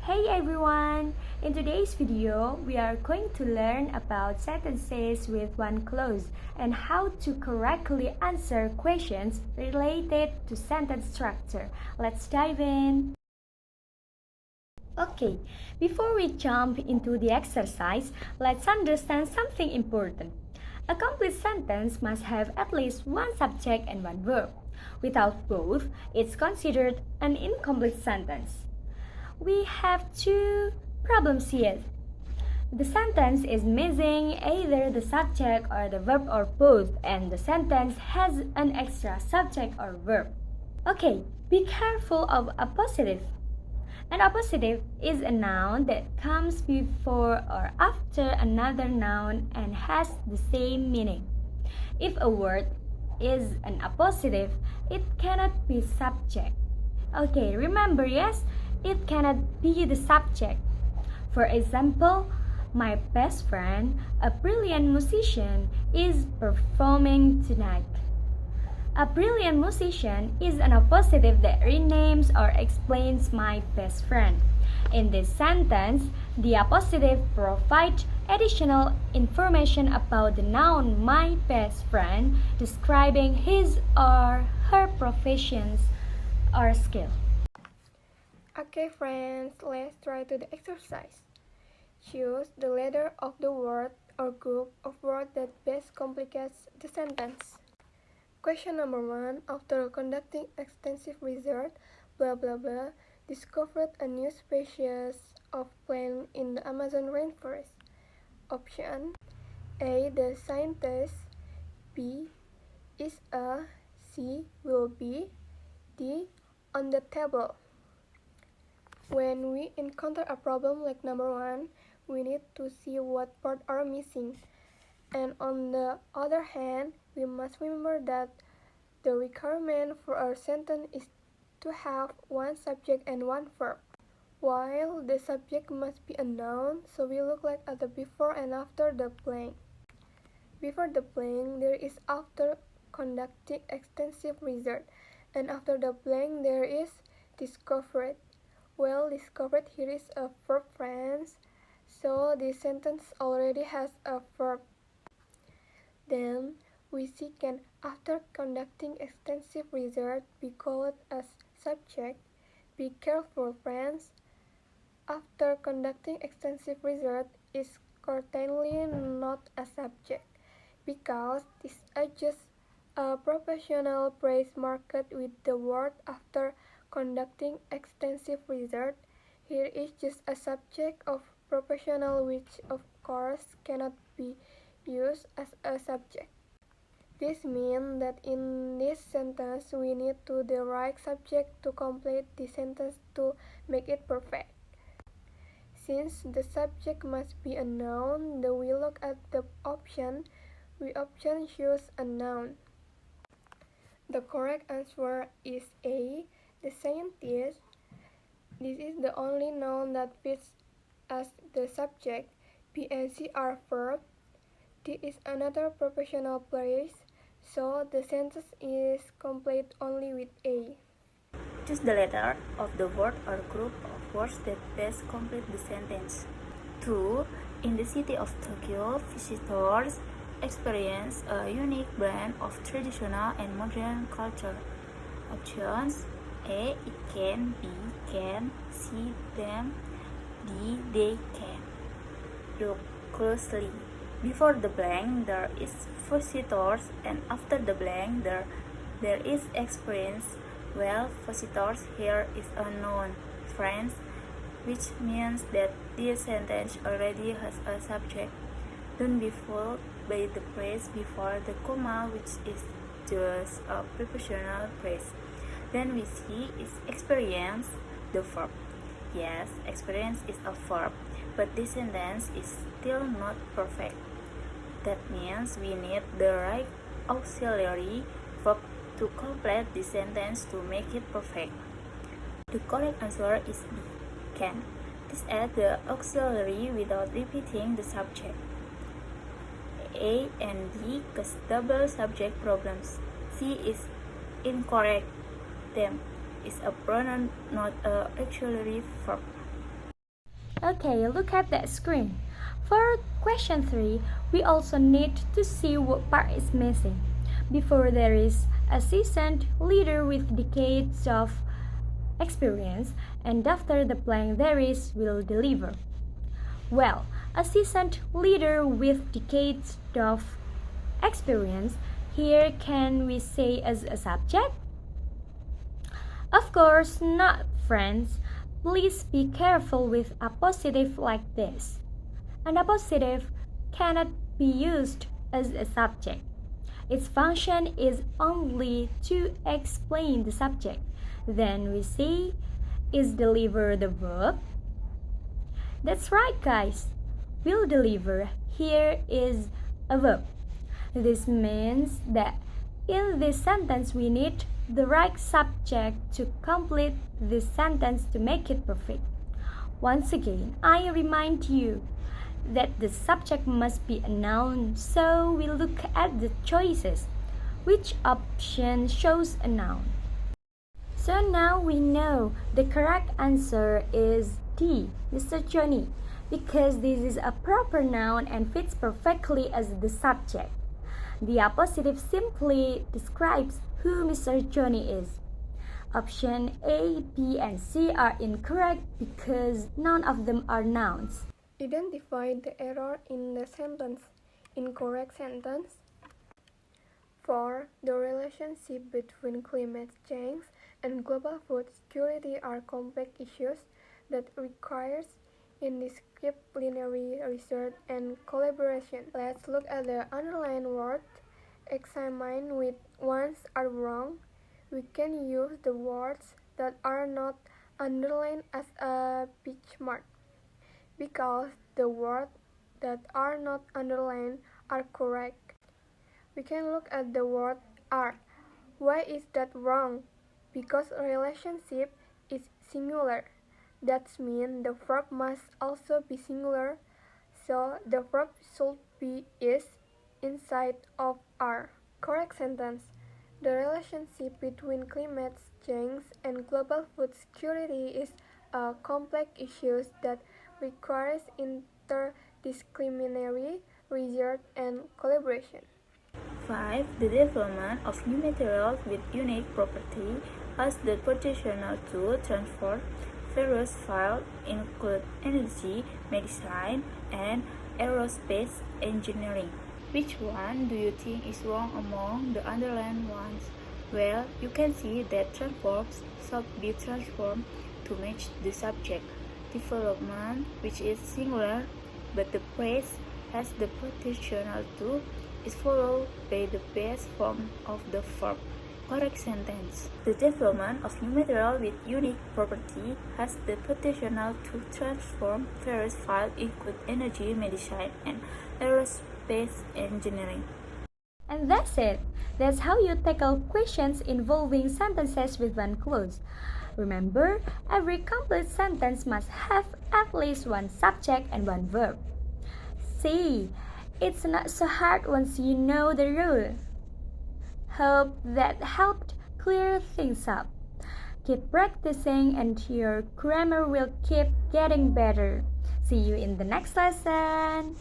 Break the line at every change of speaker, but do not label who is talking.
Hey everyone! In today's video, we are going to learn about sentences with one clause and how to correctly answer questions related to sentence structure. Let's dive in! Okay, before we jump into the exercise, let's understand something important. A complete sentence must have at least one subject and one verb. Without both, it's considered an incomplete sentence. We have two problems here. The sentence is missing either the subject or the verb or both, and the sentence has an extra subject or verb. Okay, be careful of appositive. An appositive is a noun that comes before or after another noun and has the same meaning. If a word is an appositive, it cannot be subject. Okay, remember, yes, it cannot be the subject. For example, my best friend, a brilliant musician, is performing tonight. A brilliant musician is an appositive that renames or explains my best friend. In this sentence, the appositive provides additional information about the noun my best friend, describing his or her professions or skill.
Okay friends, let's try to the exercise. Choose the letter of the word or group of words that best complicates the sentence. Question number 1. After conducting extensive research, blah blah blah, discovered a new species of plant in the Amazon rainforest. Option A. The scientist. B. Is a. C. Will be. D. On the table. When we encounter a problem like number 1, we need to see what parts are missing. And on the other hand, we must remember that the requirement for our sentence is to have one subject and one verb. While the subject must be a noun, so we look like at the before and after the blank. Before the blank, there is after conducting extensive research, and after the blank, there is discovered. Well, discovered here is a verb, friends, so this sentence already has a verb. Then we see can after conducting extensive research be called as subject. Be careful, friends. After conducting extensive research is certainly not a subject, because this is just a professional phrase marked with the word after conducting extensive research. Here is just a subject of professional, which of course cannot be used as a subject. This means that in this sentence we need to the right subject to complete the sentence to make it perfect. Since the subject must be a noun, then we look at the option. We option choose a noun. The correct answer is A. The scientist. This is the only noun that fits as the subject. B and C are verb. D is another professional place, so the sentence is complete only with A.
Choose the letter of the word or group of words that best complete the sentence. 2. In the city of Tokyo, visitors experience a unique blend of traditional and modern culture. Options A. It can. B. Can. C. Them. D. They can. Look closely. Before the blank there is visitors, and after the blank there is experience. Well, visitors here is a noun, friends, which means that this sentence already has a subject. Don't be fooled by the phrase before the comma, which is just a prepositional phrase. Then we see is experience, the verb. Yes, experience is a verb, but this sentence is still not perfect. That means we need the right auxiliary verb to complete the sentence to make it perfect. The correct answer is B. Can. Please add the auxiliary without repeating the subject. A and D cause double subject problems. C is incorrect. Them is a pronoun, not a auxiliary verb.
Okay, look at that screen. For question 3, we also need to see what part is missing. Before there is a seasoned leader with decades of experience, and after the blank there is will deliver. Well, a seasoned leader with decades of experience, here can we say as a subject? Of course not, friends. Please be careful with appositive like this. An appositive cannot be used as a subject. Its function is only to explain the subject. Then we say, is deliver the verb? That's right, guys. Will deliver here is a verb. This means that in this sentence we need the right subject to complete this sentence to make it perfect. Once again, I remind you that the subject must be a noun, so we look at the choices. Which option shows a noun? So now we know the correct answer is D, Mr. Johnny, because this is a proper noun and fits perfectly as the subject. The appositive simply describes who Mr. Johnny is. Option A, B, and C are incorrect because none of them are nouns.
Identify the error in the sentence. Incorrect sentence. 4. The relationship between climate change and global food security are complex issues that requires interdisciplinary research and collaboration. Let's look at the underlined word. Examine which ones are wrong. We can use the words that are not underlined as a pitch mark, because the words that are not underlined are correct. We can look at the word are. Why is that wrong? Because relationship is singular. That means the verb must also be singular, so the verb should be is inside of are. Correct sentence. The relationship between climate change and global food security is a complex issue that requires interdisciplinary research and collaboration.
5. The development of new materials with unique property has the potential to transform various fields include energy, medicine, and aerospace engineering. Which one do you think is wrong among the underlined ones? Well, you can see that transforms should be transformed to match the subject. Development, which is singular, but the phrase has the potential to, is followed by the base form of the verb. Correct sentence. The development of new material with unique property has the potential to transform various fields include energy, medicine, and aerospace engineering.
And that's it. That's how you tackle questions involving sentences with one clause. Remember, every complete sentence must have at least one subject and one verb. See, it's not so hard once you know the rule. Hope that helped clear things up. Keep practicing and your grammar will keep getting better. See you in the next lesson.